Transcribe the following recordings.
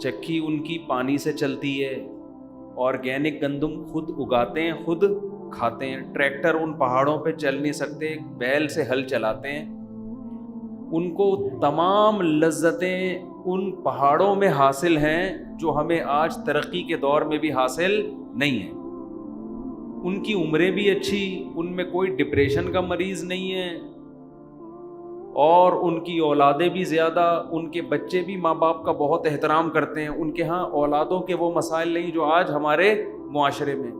چکی ان کی پانی سے چلتی ہے، آرگینک گندم خود اگاتے ہیں، خود کھاتے ہیں، ٹریکٹر ان پہاڑوں پہ چل نہیں سکتے، بیل سے ہل چلاتے ہیں، ان کو تمام لذتیں ان پہاڑوں میں حاصل ہیں جو ہمیں آج ترقی کے دور میں بھی حاصل نہیں ہیں۔ ان کی عمریں بھی اچھی، ان میں کوئی ڈپریشن کا مریض نہیں ہے، اور ان کی اولادیں بھی زیادہ، ان کے بچے بھی ماں باپ کا بہت احترام کرتے ہیں، ان کے ہاں اولادوں کے وہ مسائل نہیں جو آج ہمارے معاشرے میں۔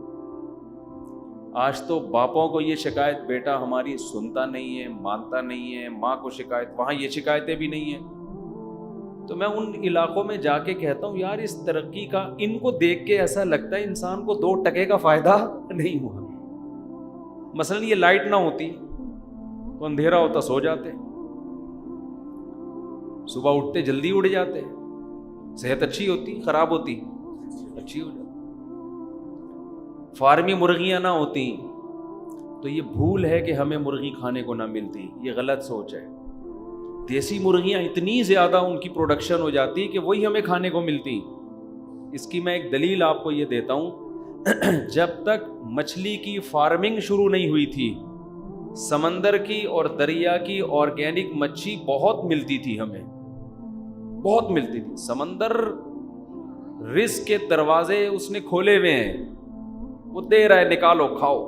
آج تو باپوں کو یہ شکایت، بیٹا ہماری سنتا نہیں ہے، مانتا نہیں ہے، ماں کو شکایت، وہاں یہ شکایتیں بھی نہیں ہیں۔ تو میں ان علاقوں میں جا کے کہتا ہوں یار اس ترقی کا، ان کو دیکھ کے ایسا لگتا ہے انسان کو 2 ٹکے کا فائدہ نہیں ہوا۔ مثلا یہ لائٹ نہ ہوتی تو اندھیرا ہوتا، سو جاتے، صبح اٹھتے جلدی اٹھ جاتے، صحت اچھی ہوتی، خراب ہوتی، اچھی ہو جاتی۔ فارمی مرغیاں نہ ہوتی تو یہ بھول ہے کہ ہمیں مرغی کھانے کو نہ ملتی، یہ غلط سوچ ہے۔ دیسی مرغیاں اتنی زیادہ ان کی پروڈکشن ہو جاتی کہ وہی ہمیں کھانے کو ملتی۔ اس کی میں ایک دلیل آپ کو یہ دیتا ہوں، جب تک مچھلی کی فارمنگ شروع نہیں ہوئی تھی، سمندر کی اور دریا کی آرگینک مچھی بہت ملتی تھی، ہمیں بہت ملتی تھی۔ سمندر رزق کے دروازے اس نے کھولے ہوئے ہیں، وہ دے رہا ہے، نکالو کھاؤ۔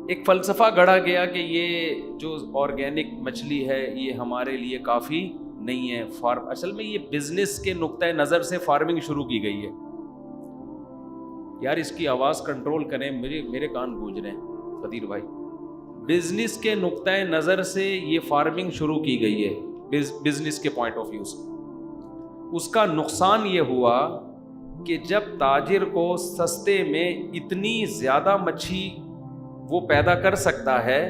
ایک فلسفہ گڑھا گیا کہ یہ جو آرگینک مچھلی ہے یہ ہمارے لیے کافی نہیں ہے، اصل میں یہ بزنس کے نقطۂ نظر سے فارمنگ شروع کی گئی ہے۔ یار اس کی آواز کنٹرول کریں، میرے کان گونج رہے ہیں قدیر بھائی۔ بزنس کے نقطۂ نظر سے یہ فارمنگ شروع کی گئی ہے، بزنس کے پوائنٹ آف ویو سے۔ اس کا نقصان یہ ہوا کہ جب تاجر کو سستے میں اتنی زیادہ مچھی وہ پیدا کر سکتا ہے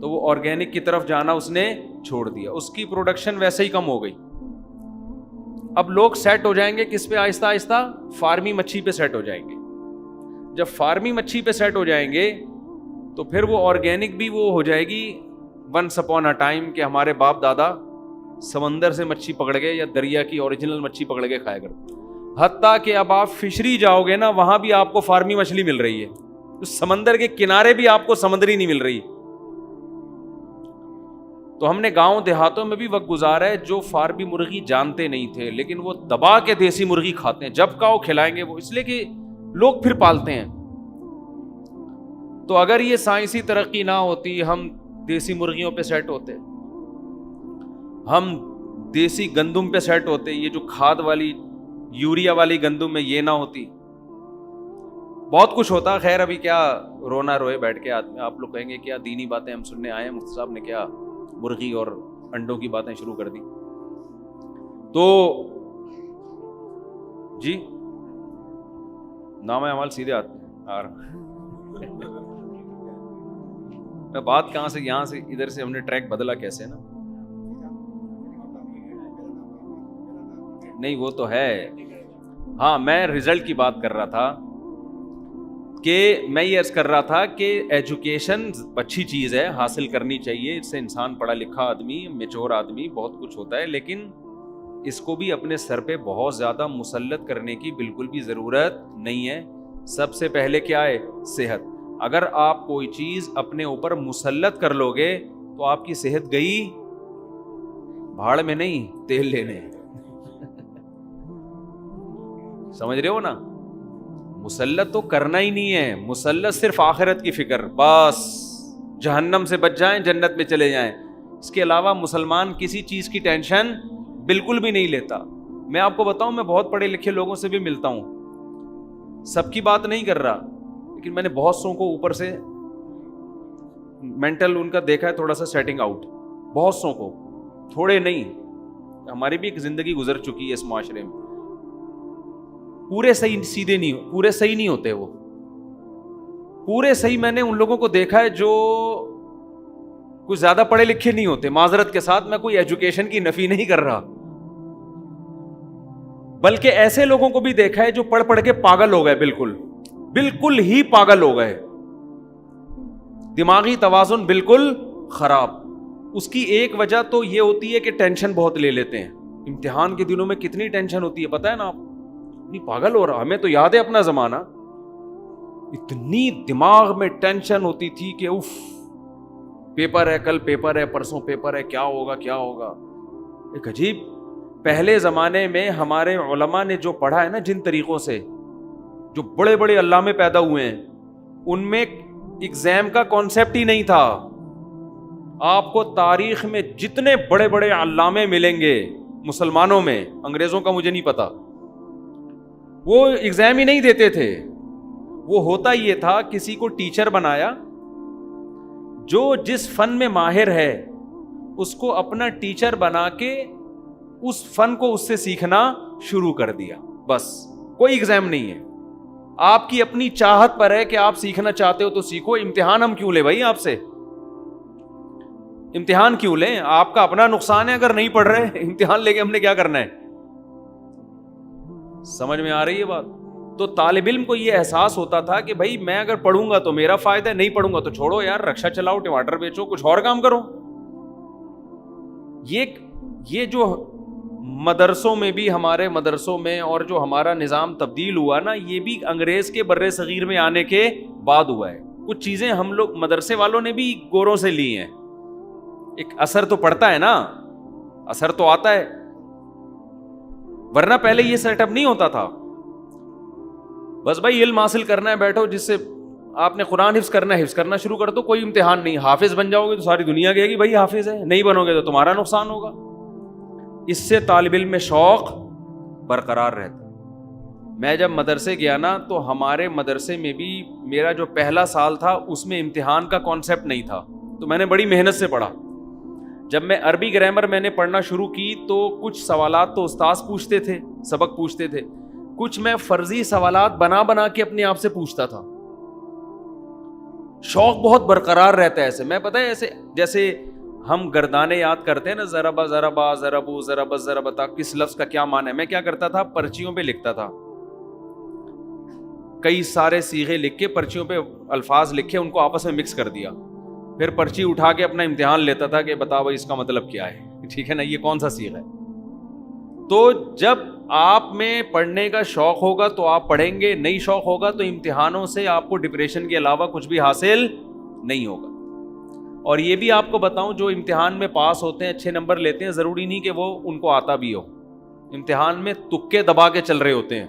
تو وہ آرگینک کی طرف جانا اس نے چھوڑ دیا، اس کی پروڈکشن ویسے ہی کم ہو گئی۔ اب لوگ سیٹ ہو جائیں گے کس پہ؟ آہستہ آہستہ فارمی مچھی پہ سیٹ ہو جائیں گے۔ جب فارمی مچھی پہ سیٹ ہو جائیں گے تو پھر وہ آرگینک بھی وہ ہو جائے گی ونس اپون اے ٹائم کہ ہمارے باپ دادا سمندر سے مچھی پکڑ کے یا دریا کی اوریجنل مچھی پکڑ کے کھایا کرتے۔ حتیٰ کہ اب آپ فشری جاؤ گے نا، وہاں بھی آپ کو فارمی مچھلی مل رہی ہے، اس سمندر کے کنارے بھی آپ کو سمندری نہیں مل رہی۔ تو ہم نے گاؤں دیہاتوں میں بھی وقت گزارا ہے جو فارمی مرغی جانتے نہیں تھے، لیکن وہ دبا کے دیسی مرغی کھاتے ہیں، جب کہو کھلائیں گے وہ، اس لیے کہ لوگ پھر پالتے ہیں۔ تو اگر یہ سائنسی ترقی نہ ہوتی، ہم دیسی مرغیوں پہ سیٹ ہوتے، ہم دیسی گندم پہ سیٹ ہوتے، یہ جو کھاد والی یوریا والی گندم میں یہ نہ ہوتی، بہت کچھ ہوتا۔ خیر ابھی کیا رونا روئے بیٹھ کے آدمی، آپ لوگ کہیں گے کیا دینی باتیں ہم سننے آئے ہیں، مفتی صاحب نے کیا مرغی اور انڈوں کی باتیں شروع کر دی۔ تو جی نام اعمال سیدھے آتے ہیں، میں بات کہاں سے یہاں سے ادھر سے ہم نے ٹریک بدلا کیسے نا، نہیں وہ تو ہے۔ ہاں میں رزلٹ کی بات کر رہا تھا کہ میں یہ عرض کر رہا تھا کہ ایجوکیشن اچھی چیز ہے، حاصل کرنی چاہیے، اس سے انسان پڑھا لکھا آدمی، میچور آدمی بہت کچھ ہوتا ہے، لیکن اس کو بھی اپنے سر پہ بہت زیادہ مسلط کرنے کی بالکل بھی ضرورت نہیں ہے۔ سب سے پہلے کیا ہے؟ صحت۔ اگر آپ کوئی چیز اپنے اوپر مسلط کر لو گے تو آپ کی صحت گئی بھاڑ میں نہیں، تیل لینے۔ سمجھ رہے ہو نا؟ مسلط تو کرنا ہی نہیں ہے، مسلط صرف آخرت کی فکر، بس جہنم سے بچ جائیں جنت میں چلے جائیں۔ اس کے علاوہ مسلمان کسی چیز کی ٹینشن بالکل بھی نہیں لیتا۔ میں آپ کو بتاؤں، میں بہت پڑھے لکھے لوگوں سے بھی ملتا ہوں، سب کی بات نہیں کر رہا، لیکن میں نے بہت سو کو اوپر سے مینٹل ان کا دیکھا ہے تھوڑا سا سیٹنگ آؤٹ، بہت سو کو، تھوڑے نہیں، ہماری بھی ایک زندگی گزر چکی ہے اس معاشرے میں۔ پورے صحیح سیدھے نہیں، پورے صحیح نہیں ہوتے، وہ پورے صحیح میں نے ان لوگوں کو دیکھا ہے جو کچھ زیادہ پڑھے لکھے نہیں ہوتے۔ معذرت کے ساتھ میں کوئی ایجوکیشن کی نفی نہیں کر رہا، بلکہ ایسے لوگوں کو بھی دیکھا ہے جو پڑھ پڑھ کے پاگل ہو گئے، بالکل ہی پاگل ہو گئے، دماغی توازن بالکل خراب۔ اس کی ایک وجہ تو یہ ہوتی ہے کہ ٹینشن بہت لے لیتے ہیں، امتحان کے دنوں میں کتنی ٹینشن ہوتی ہے پتہ ہے نا آپ؟ نہیں پاگل ہو رہا. ہمیں تو یاد ہے اپنا زمانہ, اتنی دماغ میں ٹینشن ہوتی تھی کہ اف, پیپر ہے, کل پیپر ہے, پرسوں پیپر ہے, کیا ہوگا کیا ہوگا. ایک عجیب, پہلے زمانے میں ہمارے علماء نے جو پڑھا ہے نا جن طریقوں سے, جو بڑے بڑے علامے پیدا ہوئے ہیں, ان میں ایگزام کا کانسیپٹ ہی نہیں تھا. آپ کو تاریخ میں جتنے بڑے بڑے علامے ملیں گے مسلمانوں میں, انگریزوں کا مجھے نہیں پتا, وہ ایگزام ہی نہیں دیتے تھے. وہ ہوتا یہ تھا کسی کو ٹیچر بنایا, جو جس فن میں ماہر ہے اس کو اپنا ٹیچر بنا کے اس فن کو اس سے سیکھنا شروع کر دیا. بس کوئی ایگزام نہیں ہے, آپ کی اپنی چاہت پر ہے کہ آپ سیکھنا چاہتے ہو تو سیکھو. امتحان ہم کیوں لیں بھائی آپ سے, امتحان کیوں لیں؟ آپ کا اپنا نقصان ہے اگر نہیں پڑھ رہے. امتحان لے کے ہم نے کیا کرنا ہے؟ سمجھ میں آ رہی ہے بات؟ تو طالب علم کو یہ احساس ہوتا تھا کہ بھائی میں اگر پڑھوں گا تو میرا فائدہ ہے, نہیں پڑھوں گا تو چھوڑو یار, رکشا چلاؤ, ٹماٹر بیچو, کچھ اور کام کرو. یہ جو مدرسوں میں بھی, ہمارے مدرسوں میں, اور جو ہمارا نظام تبدیل ہوا نا, یہ بھی انگریز کے بر صغیر میں آنے کے بعد ہوا ہے. کچھ چیزیں ہم لوگ مدرسے والوں نے بھی گوروں سے لی ہیں. ایک اثر تو پڑتا ہے نا, اثر تو آتا ہے, ورنہ پہلے یہ سیٹ اپ نہیں ہوتا تھا. بس بھائی علم حاصل کرنا ہے, بیٹھو, جس سے آپ نے قرآن حفظ کرنا ہے حفظ کرنا شروع کر دو, کوئی امتحان نہیں. حافظ بن جاؤ گے تو ساری دنیا کہے گی بھائی حافظ ہے, نہیں بنو گے تو تمہارا نقصان ہوگا. اس سے طالب علم میں شوق برقرار رہتا. میں جب مدرسے گیا نا تو ہمارے مدرسے میں بھی میرا جو پہلا سال تھا اس میں امتحان کا کانسیپٹ نہیں تھا, تو میں نے بڑی محنت سے پڑھا. جب میں عربی گرامر میں نے پڑھنا شروع کی تو کچھ سوالات تو استاذ پوچھتے تھے, سبق پوچھتے تھے, کچھ میں فرضی سوالات بنا بنا کے اپنے آپ سے پوچھتا تھا. شوق بہت برقرار رہتا ہے ایسے. میں پتہ ہے ایسے جیسے ہم گردانے یاد کرتے ہیں نا, ضربا ضربا ضربو ضربت ضربتا, کس لفظ کا کیا معنی ہے, میں کیا کرتا تھا پرچیوں پہ لکھتا تھا, کئی سارے صیغے لکھ کے پرچیوں پہ الفاظ لکھے, ان کو آپس میں مکس کر دیا, پھر پرچی اٹھا کے اپنا امتحان لیتا تھا کہ بتا بھائی اس کا مطلب کیا ہے, ٹھیک ہے نا, یہ کون سا صیغہ ہے. تو جب آپ میں پڑھنے کا شوق ہوگا تو آپ پڑھیں گے, نہیں شوق ہوگا تو امتحانوں سے آپ کو ڈپریشن کے علاوہ کچھ بھی حاصل نہیں ہوگا. اور یہ بھی آپ کو بتاؤں, جو امتحان میں پاس ہوتے ہیں, اچھے نمبر لیتے ہیں, ضروری نہیں کہ وہ ان کو آتا بھی ہو. امتحان میں تکے دبا کے چل رہے ہوتے ہیں.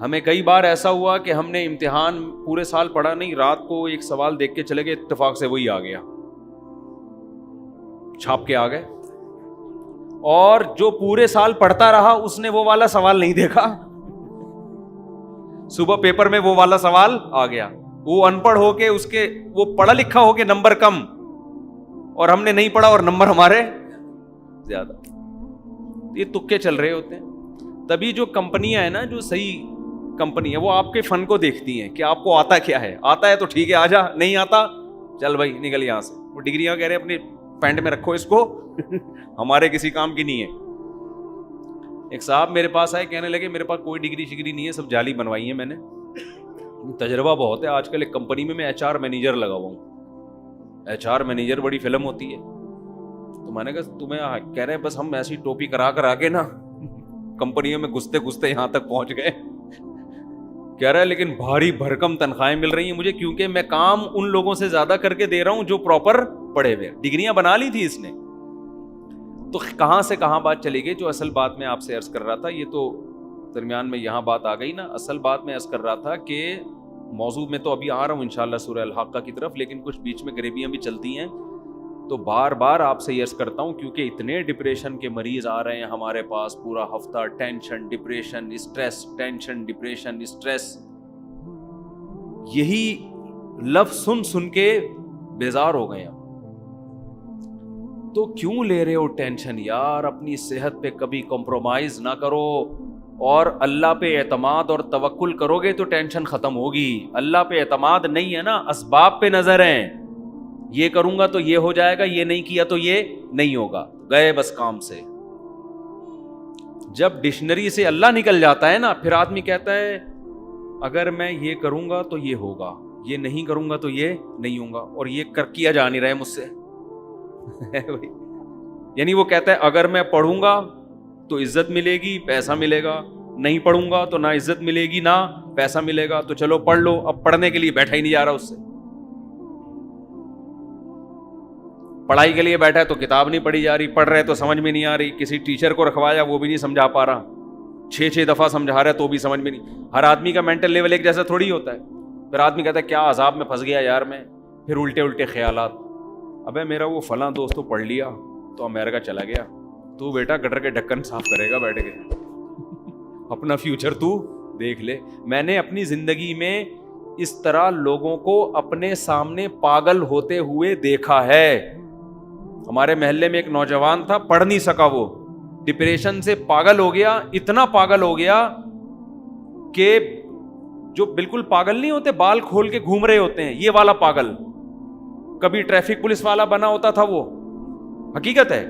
ہمیں کئی بار ایسا ہوا کہ ہم نے امتحان پورے سال پڑھا نہیں, رات کو ایک سوال دیکھ کے چلے گئے, اتفاق سے وہی آ گیا, چھاپ کے آ گئے. اور جو پورے سال پڑھتا رہا اس نے وہ والا سوال نہیں دیکھا, صبح پیپر میں وہ والا سوال آ گیا. وہ ان پڑھ ہو کے, اس کے وہ پڑھا لکھا ہو کے نمبر کم, اور ہم نے نہیں پڑھا اور نمبر ہمارے زیادہ. یہ تکے چل رہے ہوتے ہیں. تبھی جو کمپنیاں ہیں نا, جو صحیح کمپنی ہے, وہ آپ کے فن کو دیکھتی ہیں کہ آپ کو آتا کیا ہے. آتا ہے تو ٹھیک ہے, آ جا, نہیں آتا چل بھائی نکل یہاں سے. وہ ڈگریاں کہہ رہے اپنے پینٹ میں رکھو اس کو, ہمارے کسی کام کی نہیں ہے. ایک صاحب میرے پاس آئے, کہنے لگے میرے پاس کوئی ڈگری شگری نہیں ہے, سب جعلی بنوائی ہیں میں نے, تجربہ بہت ہے. آج کل ایک کمپنی میں HR مینیجر لگا ہوا ہوں. HR مینیجر بڑی فلم ہوتی ہے. تو میں نے کہا تمہیں, کہہ رہے بس ہم ایسی ٹوپی کرا کے نا کمپنیوں میں گھستے گھستے یہاں تک پہنچ گئے. کہہ رہا ہے لیکن بھاری بھرکم تنخواہیں مل رہی ہیں مجھے, کیونکہ میں کام ان لوگوں سے زیادہ کر کے دے رہا ہوں جو پراپر پڑھے ہوئے. ڈگریاں بنا لی تھی اس نے. تو کہاں سے کہاں بات چلی گئی. جو اصل بات میں آپ سے عرض کر رہا تھا, یہ تو درمیان میں یہاں بات آ گئی نا. اصل بات میں عرض کر رہا تھا کہ موضوع میں تو ابھی آ رہا ہوں انشاءاللہ سورہ الحاقہ کی طرف, لیکن کچھ بیچ میں غریبیاں بھی چلتی ہیں. تو بار بار آپ سے عرض کرتا ہوں, کیونکہ اتنے ڈپریشن کے مریض آ رہے ہیں ہمارے پاس پورا ہفتہ, tension depression stress, tension depression stress. یہی لفظ سن سن کے بیزار ہو گئے. تو کیوں لے رہے ہو ٹینشن یار؟ اپنی صحت پہ کبھی کمپرومائز نہ کرو, اور اللہ پہ اعتماد اور توکل کرو گے تو ٹینشن ختم ہوگی. اللہ پہ اعتماد نہیں ہے نا, اسباب پہ نظر ہیں. یہ کروں گا تو یہ ہو جائے گا, یہ نہیں کیا تو یہ نہیں ہوگا, گئے بس کام سے. جب ڈکشنری سے اللہ نکل جاتا ہے نا, پھر آدمی کہتا ہے اگر میں یہ کروں گا تو یہ ہوگا, یہ نہیں کروں گا تو یہ نہیں ہوگا, اور یہ کیا جا نہیں رہا ہے مجھ سے. یعنی وہ کہتا ہے اگر میں پڑھوں گا تو عزت ملے گی، پیسہ ملے گا، نہیں پڑھوں گا تو نہ عزت ملے گی نہ پیسہ ملے گا، تو چلو پڑھ لو۔ اب پڑھنے کے لیے بیٹھا ہی نہیں جا رہا اس سے، پڑھائی کے لیے بیٹھا ہے تو کتاب نہیں پڑھی جا رہی، پڑھ رہے تو سمجھ میں نہیں آ رہی، کسی ٹیچر کو رکھوایا وہ بھی نہیں سمجھا پا رہا، 6 دفعہ سمجھا رہا ہے تو بھی سمجھ میں نہیں۔ ہر آدمی کا مینٹل لیول ایک جیسا تھوڑی ہوتا ہے۔ پھر آدمی کہتا ہے کیا عذاب میں پھنس گیا یار میں، پھر الٹے الٹے خیالات، ابے میرا وہ فلاں دوست تو پڑھ لیا تو امریکہ چلا گیا، تو بیٹا گٹر کے ڈھکن صاف کرے گا بیٹھ کے، اپنا فیوچر تو دیکھ لے۔ میں نے اپنی زندگی میں اس طرح لوگوں کو اپنے سامنے پاگل ہوتے ہوئے دیکھا ہے۔ ہمارے محلے میں ایک نوجوان تھا، پڑھ نہیں سکا، وہ ڈپریشن سے پاگل ہو گیا، اتنا پاگل ہو گیا کہ جو بالکل پاگل نہیں ہوتے بال کھول کے گھوم رہے ہوتے ہیں، یہ والا پاگل، کبھی ٹریفک پولیس والا بنا ہوتا تھا، وہ حقیقت ہے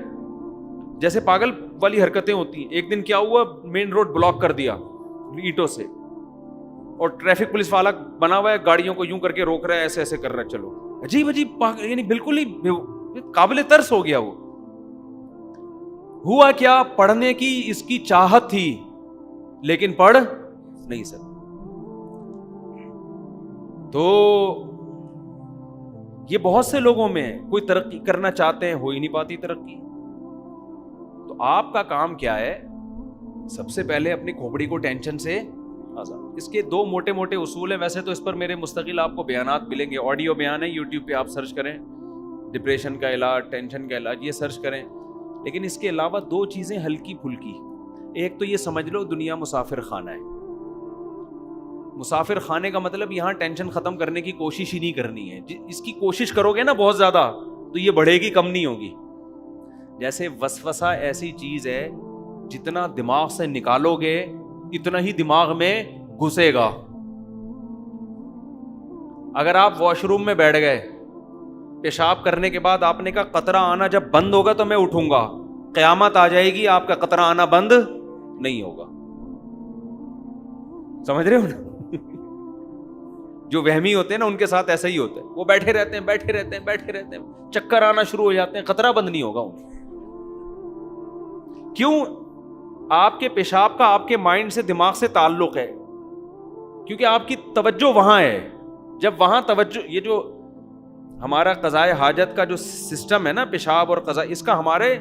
جیسے پاگل والی حرکتیں ہوتی ہیں۔ ایک دن کیا ہوا، مین روڈ بلاک کر دیا اینٹوں سے، اور ٹریفک پولیس والا بنا ہوا ہے، گاڑیوں کو یوں کر کے روک رہا ہے، ایسے ایسے کر رہا ہے، چلو عجیب عجیب پاگل، یعنی بالکل ہی قابل ترس ہو گیا۔ وہ ہوا کیا، پڑھنے کی اس کی چاہت تھی لیکن پڑھ نہیں سکتا۔ تو یہ بہت سے لوگوں میں کوئی ترقی کرنا چاہتے ہیں، ہو ہی نہیں پاتی ترقی۔ تو آپ کا کام کیا ہے، سب سے پہلے اپنی کھوپڑی کو ٹینشن سے آزاد۔ اس کے 2 موٹے موٹے اصول ہیں، ویسے تو اس پر میرے مستقل آپ کو بیانات ملیں گے، آڈیو بیان ہے، یوٹیوب پہ آپ سرچ کریں، ڈپریشن کا علاج، ٹینشن کا علاج، یہ سرچ کریں۔ لیکن اس کے علاوہ 2 چیزیں ہلکی پھلکی، ایک تو یہ سمجھ لو دنیا مسافر خانہ ہے۔ مسافر خانے کا مطلب یہاں ٹینشن ختم کرنے کی کوشش ہی نہیں کرنی ہے، اس کی کوشش کرو گے نا بہت زیادہ تو یہ بڑھے گی، کم نہیں ہوگی۔ جیسے وسوسہ ایسی چیز ہے، جتنا دماغ سے نکالو گے اتنا ہی دماغ میں گھسے گا۔ اگر آپ واش روم میں بیٹھ گئے، پیشاب کرنے کے بعد آپ نے کہا قطرہ آنا جب بند ہوگا تو میں اٹھوں گا، قیامت آ جائے گی آپ کا قطرہ آنا بند نہیں ہوگا۔ سمجھ رہے ہو نا؟ جو وہمی ہوتے ہیں نا ان کے ساتھ ایسا ہی ہوتا ہے، وہ بیٹھے رہتے ہیں بیٹھے رہتے ہیں بیٹھے رہتے ہیں، چکر آنا شروع ہو جاتے ہیں، قطرہ بند نہیں ہوگا ان۔ کیوں؟ آپ کے پیشاب کا آپ کے مائنڈ سے، دماغ سے تعلق ہے، کیونکہ آپ کی توجہ وہاں ہے۔ جب وہاں توجہ، یہ جو ہمارا قضائے حاجت کا جو سسٹم ہے نا، پیشاب اور قضاء، اس کا ہمارے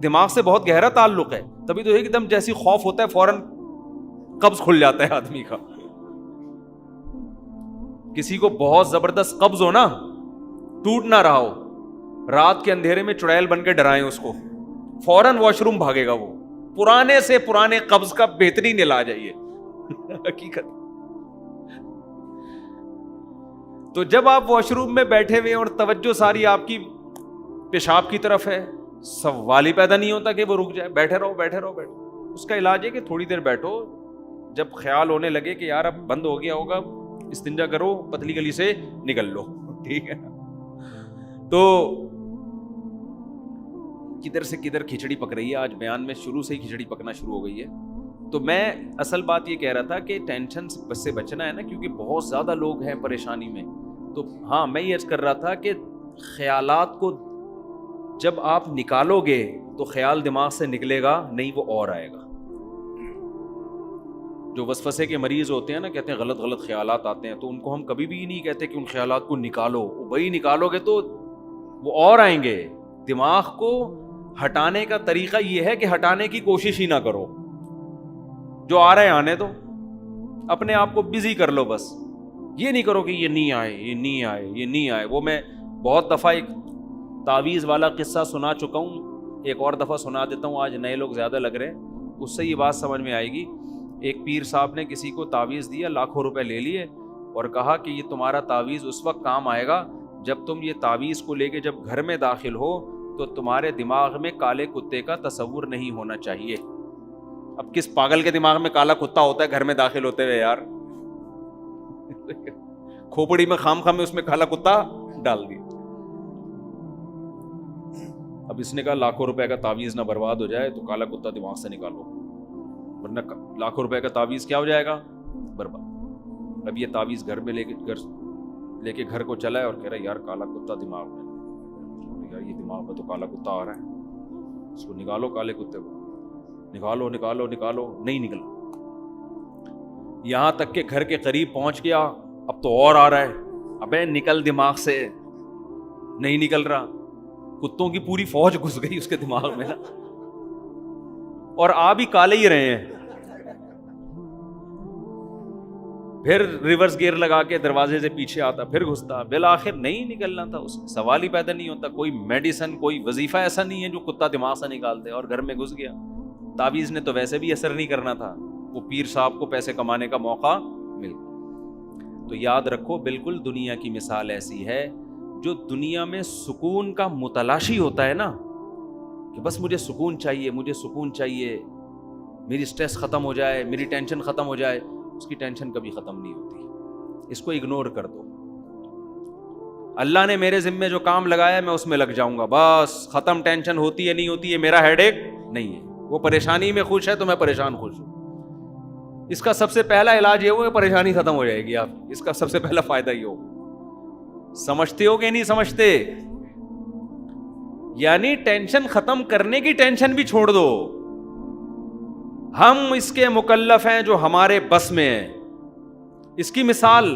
دماغ سے بہت گہرا تعلق ہے۔ تبھی تو ایک دم جیسی خوف ہوتا ہے فوراً قبض کھل جاتا ہے آدمی کا۔ کسی کو بہت زبردست قبض ہو نا، ٹوٹ نہ رہا ہو، رات کے اندھیرے میں چڑیل بن کے ڈرائیں اس کو، فوراً واش روم بھاگے گا وہ۔ پرانے سے پرانے قبض کا بہترین علاج ہے یہ، حقیقت۔ تو جب آپ واش روم میں بیٹھے ہوئے اور توجہ ساری آپ کی پیشاب کی طرف ہے، سوال ہی پیدا نہیں ہوتا کہ وہ رک جائے، بیٹھے رہو بیٹھے رہو بیٹھے۔ اس کا علاج ہے کہ تھوڑی دیر بیٹھو، جب خیال ہونے لگے کہ یار اب بند ہو گیا ہوگا، استنجا کرو، پتلی گلی سے نکل لو، ٹھیک ہے۔ تو کدھر سے کدھر کھچڑی پک رہی ہے، آج بیان میں شروع سے ہی کھچڑی پکنا شروع ہو گئی ہے۔ تو میں اصل بات یہ کہہ رہا تھا کہ ٹینشن سے بچنا ہے نا، کیونکہ بہت زیادہ لوگ ہیں پریشانی میں۔ تو ہاں، میں یہ عرض کر رہا تھا کہ خیالات کو جب آپ نکالو گے تو خیال دماغ سے نکلے گا نہیں، وہ اور آئے گا۔ جو وسوسے کے مریض ہوتے ہیں نا، کہتے ہیں غلط غلط خیالات آتے ہیں، تو ان کو ہم کبھی بھی نہیں کہتے کہ ان خیالات کو نکالو، وہی نکالو گے تو وہ اور آئیں گے۔ دماغ کو ہٹانے کا طریقہ یہ ہے کہ ہٹانے کی کوشش ہی نہ کرو، جو آ رہے ہیں آنے دو، اپنے آپ کو بزی کر لو بس۔ یہ نہیں کرو کہ یہ نہیں آئے یہ نہیں آئے یہ نہیں آئے۔ وہ میں بہت دفعہ ایک تعویذ والا قصہ سنا چکا ہوں، ایک اور دفعہ سنا دیتا ہوں، آج نئے لوگ زیادہ لگ رہے ہیں، اس سے یہ بات سمجھ میں آئے گی۔ ایک پیر صاحب نے کسی کو تعویذ دیا، لاکھوں روپے لے لیے اور کہا کہ یہ تمہارا تعویذ اس وقت کام آئے گا جب تم یہ تعویذ کو لے کے جب گھر میں داخل ہو تو تمہارے دماغ میں کالے کتے کا تصور نہیں ہونا چاہیے۔ اب کس پاگل کے دماغ میں کالا کتا ہوتا ہے گھر میں داخل ہوتے ہوئے یار؟ کھوپڑی میں خام خام میں اس میں کالا کتا ڈال دیا۔ اب اس نے کہا لاکھوں روپے کا تعویذ نہ برباد ہو جائے تو کالا کتا دماغ سے نکالو، ورنہ لاکھوں روپے کا تعویذ کیا ہو جائے گا؟ برباد۔ اب یہ تعویذ گھر میں لے کے گھر کو چلا ہے اور کہہ رہا ہے یار کالا کتا دماغ میں، یار یہ دماغ میں تو کالا کتا آ رہا ہے۔ اس کو نکالو کالے کتے کو، نکالو نکالو نکالو، نہیں نکلا، یہاں تک کہ گھر کے قریب پہنچ گیا، اب تو اور آ رہا ہے، ابے نکل دماغ سے، نہیں نکل رہا، کتوں کی پوری فوج گھس گئی اس کے دماغ میں نا، اور آ بھی کالے ہی رہے ہیں، پھر ریورس گیئر لگا کے دروازے سے پیچھے آتا، پھر گھستا، بالآخر نہیں نکلنا تھا، اس سوال ہی پیدا نہیں ہوتا، کوئی میڈیسن کوئی وظیفہ ایسا نہیں ہے جو کتا دماغ سے نکال دے، اور گھر میں گھس گیا، تعویذ نے تو ویسے بھی اثر نہیں کرنا تھا، وہ پیر صاحب کو پیسے کمانے کا موقع مل گیا۔ تو یاد رکھو بالکل دنیا کی مثال ایسی ہے، جو دنیا میں سکون کا متلاشی ہوتا ہے نا، کہ بس مجھے سکون چاہیے، مجھے سکون چاہیے، میری سٹریس ختم ہو جائے، میری ٹینشن ختم ہو جائے، اس کی ٹینشن کبھی ختم نہیں ہوتی، اس کو اگنور کر دو، اللہ نے میرے ذمے جو کام لگایا ہے میں اس میں لگ جاؤں گا، بس ختم، ٹینشن ہوتی ہے نہیں ہوتی ہے میرا ہیڈ ایک نہیں ہے، وہ پریشانی میں خوش ہے تو میں پریشان خوش ہوں، اس کا سب سے پہلا علاج یہ ہوگا، پریشانی ختم ہو جائے گی، آپ اس کا سب سے پہلا فائدہ یہ ہوگا، سمجھتے ہو کہ نہیں سمجھتے؟ یعنی ٹینشن ختم کرنے کی ٹینشن بھی چھوڑ دو، ہم اس کے مکلف ہیں جو ہمارے بس میں ہیں۔ اس کی مثال،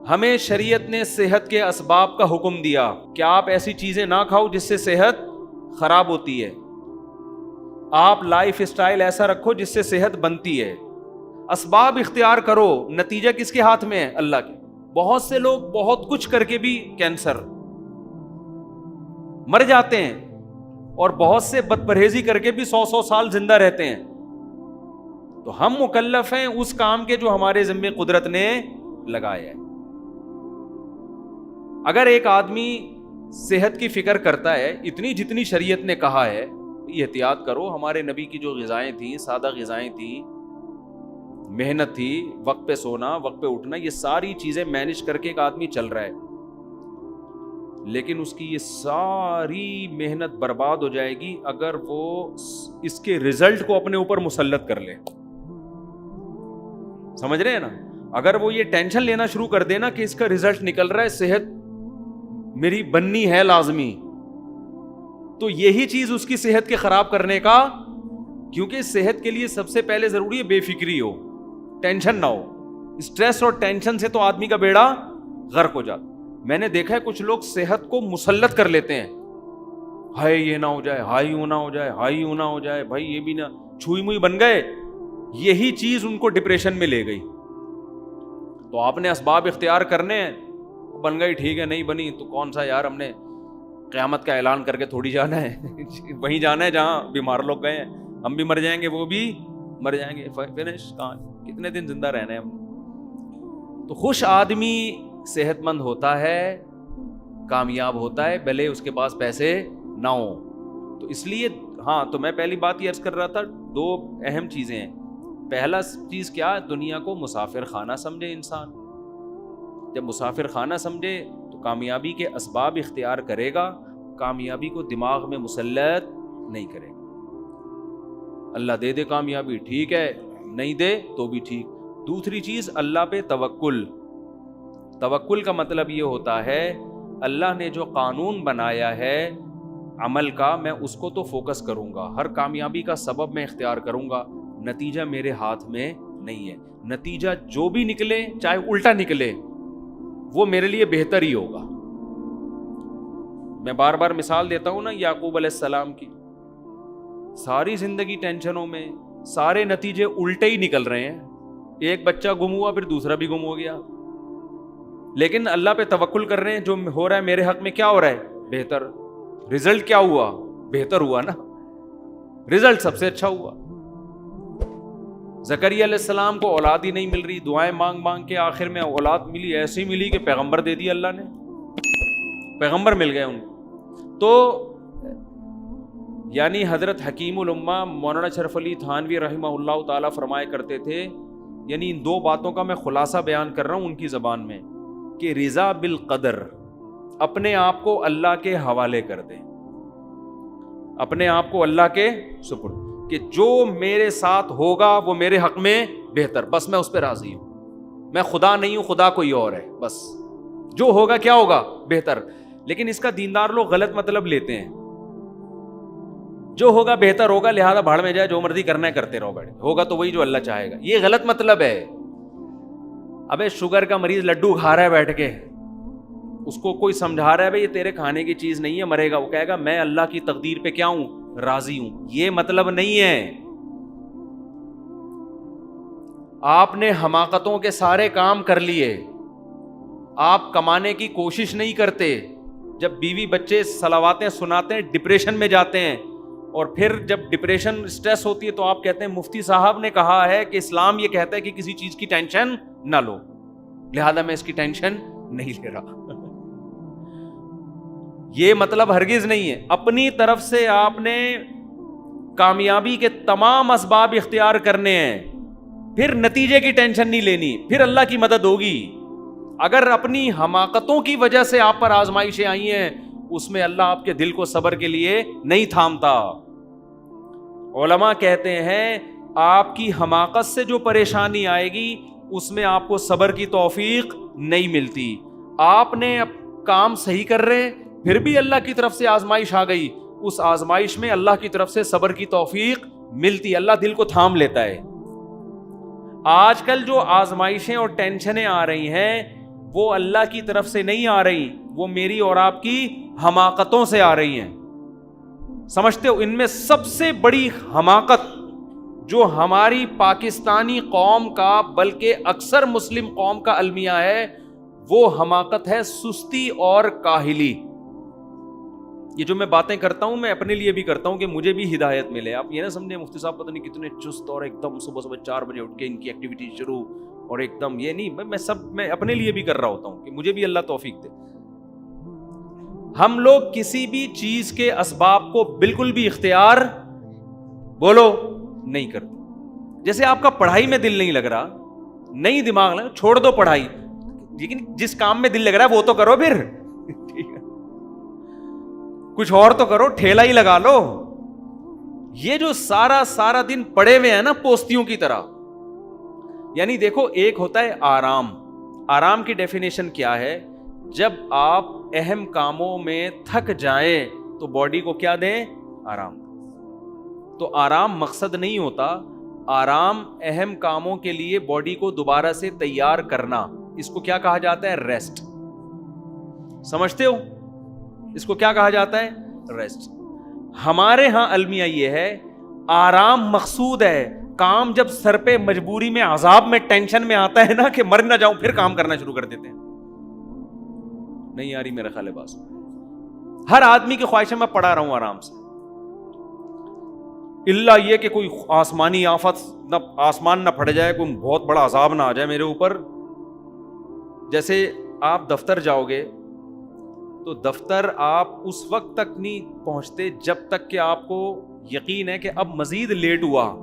ہمیں شریعت نے صحت کے اسباب کا حکم دیا کہ آپ ایسی چیزیں نہ کھاؤ جس سے صحت خراب ہوتی ہے، آپ لائف اسٹائل ایسا رکھو جس سے صحت بنتی ہے، اسباب اختیار کرو، نتیجہ کس کے ہاتھ میں ہے؟ اللہ کے۔ بہت سے لوگ بہت کچھ کر کے بھی کینسر مر جاتے ہیں، اور بہت سے بد پرہیزی کر کے بھی 100 سال زندہ رہتے ہیں۔ تو ہم مکلف ہیں اس کام کے جو ہمارے ذمے قدرت نے لگایا ہے۔ اگر ایک آدمی صحت کی فکر کرتا ہے اتنی جتنی شریعت نے کہا ہے، احتیاط کرو، ہمارے نبی کی جو غذائیں تھیں، سادہ غذائیں تھیں، محنت تھی، وقت پہ سونا، وقت پہ اٹھنا، یہ ساری چیزیں مینج کر کے ایک آدمی چل رہا ہے، لیکن اس کی یہ ساری محنت برباد ہو جائے گی اگر وہ اس کے رزلٹ کو اپنے اوپر مسلط کر لے۔ سمجھ رہے ہیں نا؟ اگر وہ یہ ٹینشن لینا شروع کر دینا کہ اس کا رزلٹ نکل رہا ہے، صحت میری بننی ہے لازمی، تو یہی چیز اس کی صحت کے خراب کرنے کا، کیونکہ صحت کے لیے سب سے پہلے ضروری ہے بے فکری ہو، ٹینشن نہ ہو، اسٹریس اور ٹینشن سے تو آدمی کا بیڑا غرق ہو جاتا۔ میں نے دیکھا ہے کچھ لوگ صحت کو مسلط کر لیتے ہیں، ہائے یہ نہ ہو جائے، ہائی یوں نہ ہو جائے، ہائی یوں نہ ہو جائے، بھائی یہ بھی نہ، چھوئی موئی بن گئے، یہی چیز ان کو ڈپریشن میں لے گئی۔ تو آپ نے اسباب اختیار کرنے ہیں، بن گئی ٹھیک ہے، نہیں بنی تو کون سا یار، ہم نے قیامت کا اعلان کر کے تھوڑی جانا ہے، وہیں جانا ہے جہاں بیمار لوگ گئے ہیں، ہم بھی مر جائیں گے، وہ بھی مر جائیں گے، فنش، کہاں کتنے دن زندہ رہنا ہے ہم۔ تو خوش آدمی صحت مند ہوتا ہے، کامیاب ہوتا ہے، بھلے اس کے پاس پیسے نہ ہوں۔ تو اس لیے ہاں، تو میں پہلی بات یہ عرض کر رہا تھا، دو اہم چیزیں ہیں۔ پہلا چیز کیا؟ دنیا کو مسافر خانہ سمجھے انسان، جب مسافر خانہ سمجھے تو کامیابی کے اسباب اختیار کرے گا، کامیابی کو دماغ میں مسلط نہیں کرے گا۔ اللہ دے دے کامیابی ٹھیک ہے، نہیں دے تو بھی ٹھیک۔ دوسری چیز، اللہ پہ توکل۔ توکل کا مطلب یہ ہوتا ہے اللہ نے جو قانون بنایا ہے عمل کا، میں اس کو تو فوکس کروں گا، ہر کامیابی کا سبب میں اختیار کروں گا، نتیجہ میرے ہاتھ میں نہیں ہے، نتیجہ جو بھی نکلے چاہے الٹا نکلے وہ میرے لیے بہتر ہی ہوگا۔ میں بار بار مثال دیتا ہوں نا یعقوب علیہ السلام کی، ساری زندگی ٹینشنوں میں، سارے نتیجے الٹے ہی نکل رہے ہیں، ایک بچہ گم ہوا پھر دوسرا بھی گم ہو گیا، لیکن اللہ پہ توکل کر رہے ہیں، جو ہو رہا ہے میرے حق میں کیا ہو رہا ہے؟ بہتر۔ رزلٹ کیا ہوا؟ بہتر ہوا نا، رزلٹ سب سے اچھا ہوا۔ زکریا علیہ السلام کو اولاد ہی نہیں مل رہی، دعائیں مانگ مانگ کے آخر میں اولاد ملی، ایسی ملی کہ پیغمبر دے دیا اللہ نے، پیغمبر مل گئے ان کو۔ تو یعنی حضرت حکیم الامہ مولانا شرف علی تھانوی رحمہ اللہ تعالیٰ فرمایا کرتے تھے، یعنی ان دو باتوں کا میں خلاصہ بیان کر رہا ہوں ان کی زبان میں، کہ رضا بالقدر، اپنے آپ کو اللہ کے حوالے کر دیں، اپنے آپ کو اللہ کے سپرد، کہ جو میرے ساتھ ہوگا وہ میرے حق میں بہتر، بس میں اس پہ راضی ہوں، میں خدا نہیں ہوں، خدا کوئی اور ہے، بس جو ہوگا کیا ہوگا؟ بہتر۔ لیکن اس کا دیندار لوگ غلط مطلب لیتے ہیں، جو ہوگا بہتر ہوگا, لہذا بھاڑ میں جائے, جو مرضی کرنا ہے کرتے رہو بیٹھے, ہوگا تو وہی جو اللہ چاہے گا. یہ غلط مطلب ہے. ابے شوگر کا مریض لڈو کھا رہا ہے بیٹھ کے, اس کو کوئی سمجھا رہا ہے بھائی یہ تیرے کھانے کی چیز نہیں ہے, مرے گا, وہ کہے گا میں اللہ کی تقدیر پہ کیا ہوں, راضی ہوں. یہ مطلب نہیں ہے. آپ نے حماقتوں کے سارے کام کر لیے, آپ کمانے کی کوشش نہیں کرتے. جب بیوی بچے صلواتیں سناتے ہیں ڈپریشن میں جاتے ہیں, اور پھر جب ڈپریشن اسٹریس ہوتی ہے تو آپ کہتے ہیں مفتی صاحب نے کہا ہے کہ اسلام یہ کہتا ہے کہ کسی چیز کی ٹینشن نہ لو, لہذا میں اس کی ٹینشن نہیں لے رہا. یہ مطلب ہرگز نہیں ہے. اپنی طرف سے آپ نے کامیابی کے تمام اسباب اختیار کرنے ہیں, پھر نتیجے کی ٹینشن نہیں لینی, پھر اللہ کی مدد ہوگی. اگر اپنی حماقتوں کی وجہ سے آپ پر آزمائشیں آئی ہیں, اس میں اللہ آپ کے دل کو صبر کے لیے نہیں تھامتا. علماء کہتے ہیں آپ کی حماقت سے جو پریشانی آئے گی اس میں آپ کو صبر کی توفیق نہیں ملتی. آپ نے اب کام صحیح کر رہے, پھر بھی اللہ کی طرف سے آزمائش آ گئی, اس آزمائش میں اللہ کی طرف سے صبر کی توفیق ملتی, اللہ دل کو تھام لیتا ہے. آج کل جو آزمائشیں اور ٹینشنیں آ رہی ہیں وہ اللہ کی طرف سے نہیں آ رہی, وہ میری اور آپ کی حماقتوں سے آ رہی ہیں. سمجھتے ہو, ان میں سب سے بڑی حماقت جو ہماری پاکستانی قوم کا بلکہ اکثر مسلم قوم کا المیہ ہے, وہ حماقت ہے سستی اور کاہلی. یہ جو میں باتیں کرتا ہوں میں اپنے لیے بھی کرتا ہوں کہ مجھے بھی ہدایت ملے. آپ یہ نہ سمجھیں مفتی صاحب پتہ نہیں کتنے چست اور ایک دم صبح 4 بجے اٹھ کے ان کی ایکٹیویٹی شروع, اور ایک دم یہ نہیں, میں اپنے لیے بھی کر رہا ہوتا ہوں کہ مجھے بھی اللہ توفیق دے. ہم لوگ کسی بھی چیز کے اسباب کو بالکل بھی اختیار بولو نہیں کرتے. جیسے آپ کا پڑھائی میں دل نہیں لگ رہا, نہیں دماغ لگا, چھوڑ دو پڑھائی, لیکن جس کام میں دل لگ رہا ہے وہ تو کرو, پھر کچھ اور تو کرو, ٹھیلا ہی لگا لو. یہ جو سارا دن پڑے ہوئے ہیں نا پوستیوں کی طرح, یعنی دیکھو ایک ہوتا ہے آرام. آرام کی ڈیفینیشن کیا ہے؟ جب آپ اہم کاموں میں تھک جائیں تو باڈی کو کیا دیں؟ آرام. تو آرام مقصد نہیں ہوتا, آرام اہم کاموں کے لیے باڈی کو دوبارہ سے تیار کرنا, اس کو کیا کہا جاتا ہے؟ ریسٹ. سمجھتے ہو اس کو کیا کہا جاتا ہے؟ ریسٹ. ہمارے ہاں المیہ یہ ہے آرام مقصود ہے. کام جب سر پہ مجبوری میں عذاب میں ٹینشن میں آتا ہے نا کہ مر نہ جاؤں, پھر کام کرنا شروع کر دیتے ہیں. نہیں آ رہی میرا خیال ہے بات. ہر آدمی کی خواہش ہے میں پڑا رہا ہوں آرام سے, اللہ یہ کہ کوئی آسمانی آفت نہ, آسمان نہ پھٹ جائے, کوئی بہت بڑا عذاب نہ آ جائے میرے اوپر. جیسے آپ دفتر جاؤ گے تو دفتر آپ اس وقت تک نہیں پہنچتے جب تک کہ آپ کو یقین ہے کہ اب مزید لیٹ ہوا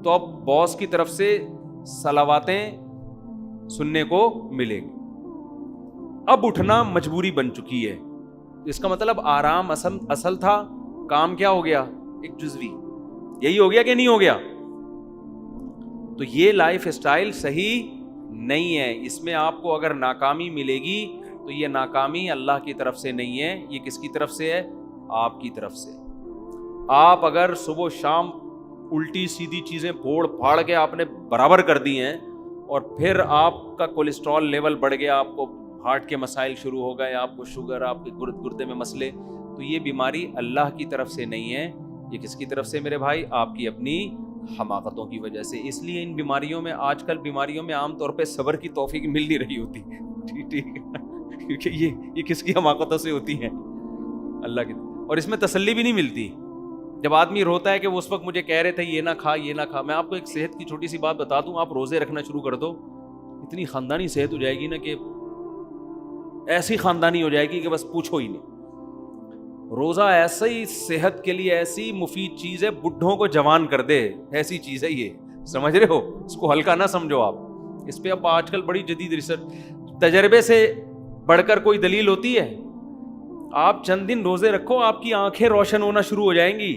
تو اب باس کی طرف سے صلواتیں سننے کو ملے گی. اب اٹھنا مجبوری بن چکی ہے. اس کا مطلب آرام اصل تھا, کام کیا ہو گیا؟ ایک جزوی. یہی ہو گیا کہ نہیں ہو گیا؟ تو یہ لائف اسٹائل صحیح نہیں ہے. اس میں آپ کو اگر ناکامی ملے گی تو یہ ناکامی اللہ کی طرف سے نہیں ہے, یہ کس کی طرف سے ہے؟ آپ کی طرف سے. آپ اگر صبح شام الٹی سیدھی چیزیں پھوڑ پھاڑ کے آپ نے برابر کر دی ہیں اور پھر آپ کا کولیسٹرول لیول بڑھ گیا, آپ کو ہارٹ کے مسائل شروع ہو گئے, آپ کو شوگر, آپ کے گردے میں مسئلے, تو یہ بیماری اللہ کی طرف سے نہیں ہے. یہ کس کی طرف سے میرے بھائی؟ آپ کی اپنی حماقتوں کی وجہ سے. اس لیے ان بیماریوں میں, آج کل بیماریوں میں عام طور پہ صبر کی توفیق مل نہیں رہی ہوتی. ٹھیک ہے, کیونکہ یہ کس کی حماقتوں سے ہوتی ہیں؟ اللہ کی. اور اس میں تسلی بھی نہیں ملتی. جب آدمی روتا ہے کہ وہ اس وقت مجھے کہہ رہے تھے یہ نہ کھا یہ نہ کھا. میں آپ کو ایک صحت کی چھوٹی سی بات بتا دوں, آپ روزے رکھنا شروع کر دو, اتنی خاندانی صحت ہو جائے گی نا کہ ایسی خاندانی ہو جائے گی کہ بس پوچھو ہی نہیں. روزہ ایسی صحت کے لیے ایسی مفید چیز ہے, بڈھوں کو جوان کر دے ایسی چیز ہے یہ, سمجھ رہے ہو؟ اس کو ہلکا نہ سمجھو آپ. اس پہ اب آج کل بڑی جدید ریسرچ, تجربے سے بڑھ کر کوئی دلیل ہوتی ہے؟ آپ چند دن روزے رکھو, آپ کی آنکھیں روشن ہونا شروع ہو جائیں گی,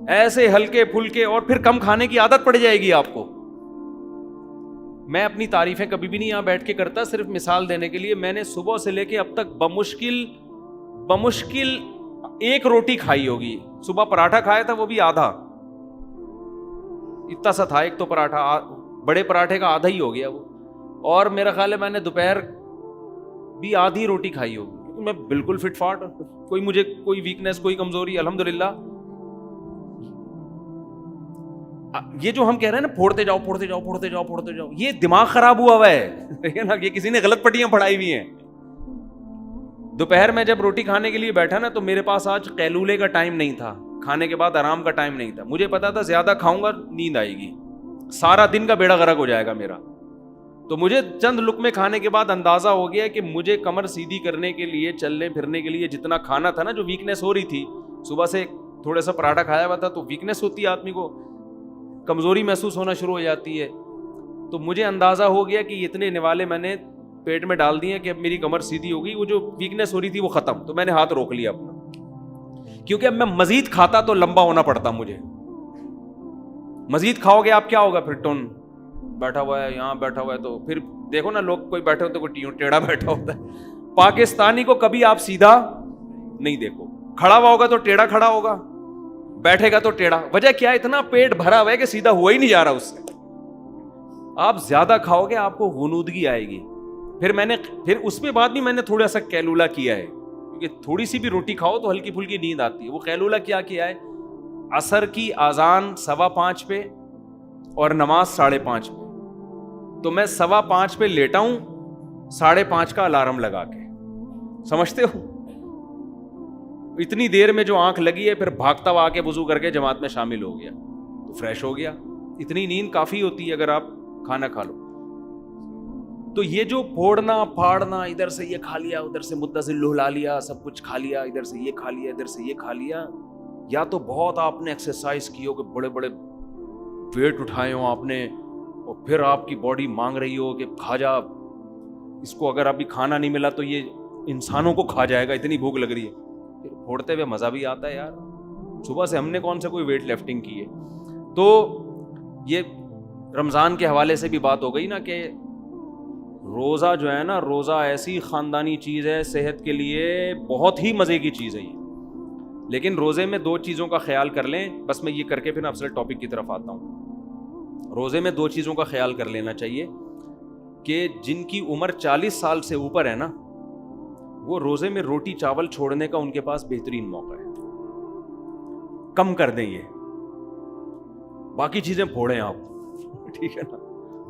ایسے ہلکے پھلکے, اور پھر کم کھانے کی عادت پڑ جائے گی آپ کو. میں اپنی تعریفیں کبھی بھی نہیں یہاں بیٹھ کے کرتا, صرف مثال دینے کے لیے. میں نے صبح سے لے کے اب تک بمشکل ایک روٹی کھائی ہوگی, صبح پراٹھا کھایا تھا وہ بھی آدھا, اتنا سا تھا ایک تو پراٹھا, بڑے پراٹھے کا آدھا ہی ہو گیا وہ, اور میرا خیال ہے میں نے دوپہر بھی آدھی روٹی کھائی ہوگی, کیونکہ میں بالکل فٹ فاٹ, کوئی مجھے کوئی ویکنیس کوئی کمزوری الحمدللہ. یہ جو ہم کہہ رہے ہیں نا پھوڑتے جاؤ پھوڑتے جاؤ پھوڑتے جاؤ پھوڑتے جاؤ, یہ دماغ خراب ہوا ہے نا, یہ کسی نے غلط پٹیاں پڑھائی ہوئی ہیں. دوپہر میں جب روٹی کھانے کے لیے بیٹھا نا تو میرے پاس آج قیلولے کا ٹائم نہیں تھا, کھانے کے بعد آرام کا ٹائم نہیں تھا. مجھے پتا تھا زیادہ کھاؤں گا نیند آئے گی, سارا دن کا بیڑا غرق ہو جائے گا میرا. تو مجھے چند لقمے کھانے کے بعد اندازہ ہو گیا کہ مجھے کمر سیدھی کرنے کے لیے, چلنے پھرنے کے لیے جتنا کھانا تھا نا, جو ویکنیس ہو رہی تھی صبح سے تھوڑا سا پراٹھا کھایا ہوا تھا تو ویکنیس ہوتی ہے, آدمی کو کمزوری محسوس ہونا شروع ہو جاتی ہے. تو مجھے اندازہ ہو گیا کہ اتنے نوالے میں نے پیٹ میں ڈال دیے کہ اب میری کمر سیدھی ہو گئی, وہ جو ویکنیس ہو رہی تھی وہ ختم. تو میں نے ہاتھ روک لیا اپنا, کیونکہ اب میں مزید کھاتا تو لمبا ہونا پڑتا مجھے. مزید کھاؤ گے آپ کیا ہوگا پھر, ٹون بیٹھا ہوا ہے یہاں بیٹھا ہوا ہے, تو پھر دیکھو نا لوگ کوئی بیٹھے ہوتے کوئی ٹیڑھا بیٹھا ہوتا ہے. پاکستانی کو کبھی آپ سیدھا نہیں دیکھو, کھڑا ہوا ہوگا تو ٹیڑھا کھڑا ہوگا, بیٹھے گا تو ٹیڑھا. وجہ کیا ہے, اتنا پیٹ بھرا ہوا ہے کہ سیدھا ہوا ہی نہیں جا رہا اس سے. آپ زیادہ کھاؤ گے آپ کو غنودگی آئے گی. پھر اس میں بعد بھی میں نے تھوڑا سا قیلولہ کیا ہے, کیونکہ تھوڑی سی بھی روٹی کھاؤ تو ہلکی پھلکی نیند آتی ہے. وہ قیلولہ کیا ہے, عصر کی اذان 5:15 پہ اور نماز 5:30 پہ. تو میں 5:15 پہ لیٹا ہوں, 5:30 کا الارم لگا کے, سمجھتے ہو اتنی دیر میں جو آنکھ لگی ہے, پھر بھاگتا ہوا آ کے وضو کر کے جماعت میں شامل ہو گیا تو فریش ہو گیا. اتنی نیند کافی ہوتی ہے اگر آپ کھانا کھا لو. تو یہ جو پھوڑنا پھاڑنا, ادھر سے یہ کھا لیا ادھر سے متصل لہلا لیا, سب کچھ کھا لیا, ادھر سے یہ کھا لیا ادھر سے یہ کھا لیا, یا تو بہت آپ نے ایکسرسائز کی ہو کہ بڑے بڑے ویٹ اٹھائے ہوں آپ نے, اور پھر آپ کی باڈی مانگ رہی ہو کہ کھا جا اس کو, اگر ابھی کھانا نہیں ملا تو یہ انسانوں کو کھا جائے گا, اتنی بھوک لگ رہی ہے. پھر پھوڑتے ہوئے مزہ بھی آتا ہے یار. صبح سے ہم نے کون سا کوئی ویٹ لفٹنگ کی ہے. تو یہ رمضان کے حوالے سے بھی بات ہو گئی نا کہ روزہ جو ہے نا, روزہ ایسی خاندانی چیز ہے, صحت کے لیے بہت ہی مزے کی چیز ہے یہ. لیکن روزے میں 2 چیزوں کا خیال کر لیں, بس میں یہ کر کے پھر اصل ٹاپک کی طرف آتا ہوں. روزے میں 2 چیزوں کا خیال کر لینا چاہیے کہ جن کی عمر 40 سال سے اوپر ہے نا, وہ روزے میں روٹی چاول چھوڑنے کا ان کے پاس بہترین موقع ہے. کم کر دیں یہ, باقی چیزیں پھوڑیں آپ, ٹھیک ہے نا,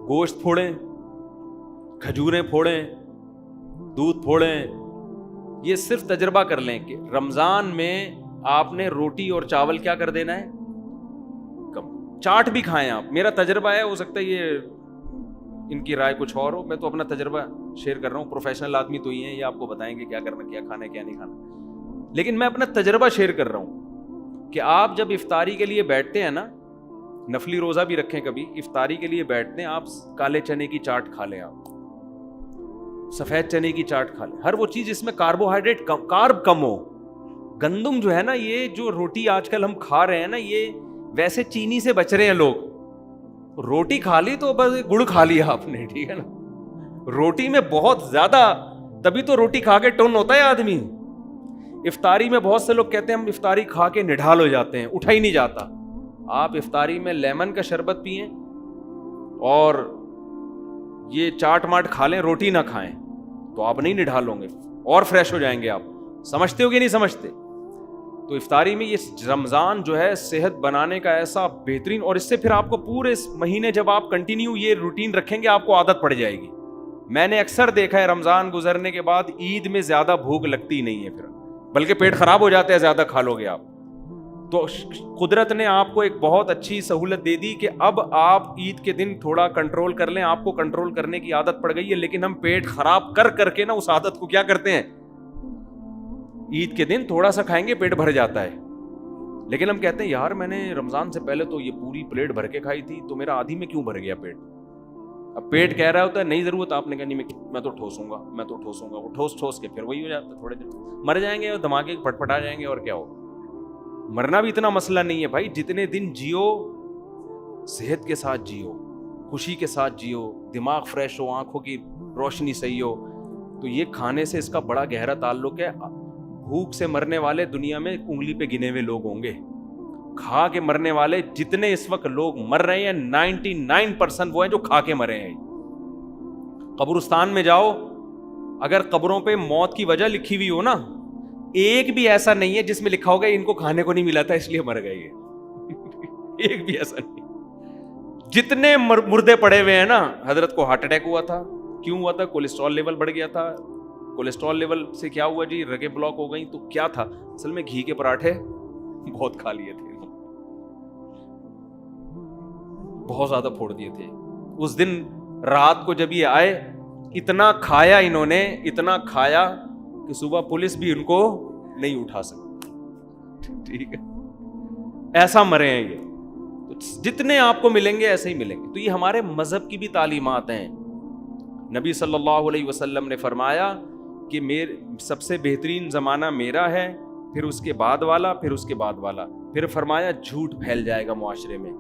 گوشت پھوڑیں, کھجوریں پھوڑیں, دودھ پھوڑیں. یہ صرف تجربہ کر لیں کہ رمضان میں آپ نے روٹی اور چاول کیا کر دینا ہے, کم. چاٹ بھی کھائیں آپ, میرا تجربہ ہے, ہو سکتا ہے یہ ان کی رائے کچھ اور ہو, میں تو اپنا تجربہ شیئر کر رہا ہوں. پروفیشنل آدمی تو ہی ہیں, یہ آپ کو بتائیں گے کیا کرنا, کیا کھانا ہے کیا نہیں کھانا, لیکن میں اپنا تجربہ شیئر کر رہا ہوں کہ آپ جب افطاری کے لیے بیٹھتے ہیں نا, نفلی روزہ بھی رکھیں کبھی, افطاری کے لیے بیٹھتے ہیں آپ, کالے چنے کی چاٹ کھا لیں, آپ سفید چنے کی چاٹ کھا لیں, ہر وہ چیز جس میں کاربوہائیڈریٹ کارب کم ہو. گندم جو ہے نا, یہ جو روٹی آج کل ہم کھا رہے ہیں نا, یہ ویسے چینی سے بچ رہے ہیں لوگ. روٹی کھا لی تو بس گڑ کھا لیا آپ نے, ٹھیک ہے نا. روٹی میں بہت زیادہ, تبھی تو روٹی کھا کے ٹون ہوتا ہے آدمی. افطاری میں بہت سے لوگ کہتے ہیں ہم افطاری کھا کے نڈھال ہو جاتے ہیں, اٹھا ہی نہیں جاتا. آپ افطاری میں لیمن کا شربت پئیں اور یہ چاٹ ماٹ کھا لیں, روٹی نہ کھائیں, تو آپ نہیں نڈھال ہوں گے اور فریش ہو جائیں گے آپ. سمجھتے ہو کہ نہیں سمجھتے؟ تو افطاری میں یہ رمضان جو ہے صحت بنانے کا ایسا بہترین, اور اس سے پھر آپ کو پورے مہینے جب آپ کنٹینیو یہ روٹین رکھیں گے آپ کو عادت پڑ جائے گی. میں نے اکثر دیکھا ہے رمضان گزرنے کے بعد عید میں زیادہ بھوک لگتی نہیں ہے پھر, بلکہ پیٹ خراب ہو جاتا ہے زیادہ کھا لو گے آپ. تو قدرت نے آپ کو ایک بہت اچھی سہولت دے دی کہ اب آپ عید کے دن تھوڑا کنٹرول کر لیں. آپ کو کنٹرول کرنے کی عادت پڑ گئی ہے, لیکن ہم پیٹ خراب کر کے نا اس عادت کو کیا کرتے ہیں, عید کے دن تھوڑا سا کھائیں گے پیٹ بھر جاتا ہے. لیکن ہم کہتے ہیں یار میں نے رمضان سے پہلے تو یہ پوری پلیٹ بھر کے کھائی تھی, تو میرا آدھی میں کیوں بھر گیا پیٹ. اب پیٹ کہہ رہا ہوتا ہے نہیں ضرورت, آپ نے کہا نہیں میں تو ٹھوسوں گا, میں تو ٹھوسوں گا. وہ ٹھوس کے پھر وہی ہو جاتا ہے, تھوڑے دن مر جائیں گے اور دھماکے پٹ پٹا جائیں گے, اور کیا ہو. مرنا بھی اتنا مسئلہ نہیں ہے بھائی, جتنے دن جیو صحت کے ساتھ جیو, خوشی کے ساتھ جیو, دماغ فریش ہو, آنکھوں کی روشنی صحیح ہو. تو یہ کھانے سے اس کا بڑا گہرا تعلق ہے. بھوک سے مرنے والے دنیا میں انگلی پہ گنے ہوئے لوگ ہوں گے. کھا کے مرنے والے جتنے اس وقت لوگ مر رہے ہیں 99% وہ ہیں جو کھا کے مرے ہیں. قبرستان میں جاؤ, اگر قبروں پہ موت کی وجہ لکھی ہوئی ہو نا, ایک بھی ایسا نہیں ہے جس میں لکھا ہوگا ان کو کھانے کو نہیں ملا تھا اس لیے مر گئے. ایک بھی ایسا نہیں. جتنے مردے پڑے ہوئے ہیں نا, حضرت کو ہارٹ اٹیک ہوا تھا, کیوں ہوا تھا؟ کولیسٹرول لیول بڑھ گیا تھا. کولیسٹرول لیول سے کیا ہوا جی؟ رگیں بلاک ہو گئیں. تو کیا تھا اصل میں؟ گھی کے پراٹھے بہت کھا لیے تھے, بہت زیادہ پھوڑ دیے تھے. اس دن رات کو جب یہ آئے, اتنا کھایا انہوں نے, اتنا کھایا کہ صبح پولیس بھی ان کو نہیں اٹھا سکتی. ٹھیک ہے, ایسا مرے ہیں یہ. جتنے آپ کو ملیں گے ایسے ہی ملیں گے. تو یہ ہمارے مذہب کی بھی تعلیمات ہیں. نبی صلی اللہ علیہ وسلم نے فرمایا کہ سب سے بہترین زمانہ میرا ہے, پھر اس کے بعد والا, پھر اس کے بعد والا. پھر فرمایا جھوٹ پھیل جائے گا معاشرے میں,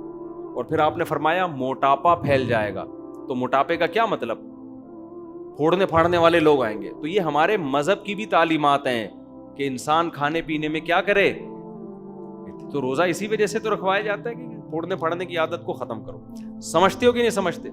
اور پھر آپ نے فرمایا موٹاپا پھیل جائے گا. تو موٹاپے کا کیا مطلب؟ پھوڑنے پھاڑنے والے لوگ آئیں گے. تو یہ ہمارے مذہب کی بھی تعلیمات ہیں کہ انسان کھانے پینے میں کیا کرے. تو روزہ اسی وجہ سے تو رکھوایا جاتا ہے کہ پھوڑنے پھاڑنے کی عادت کو ختم کرو. سمجھتے ہو کہ نہیں سمجھتے؟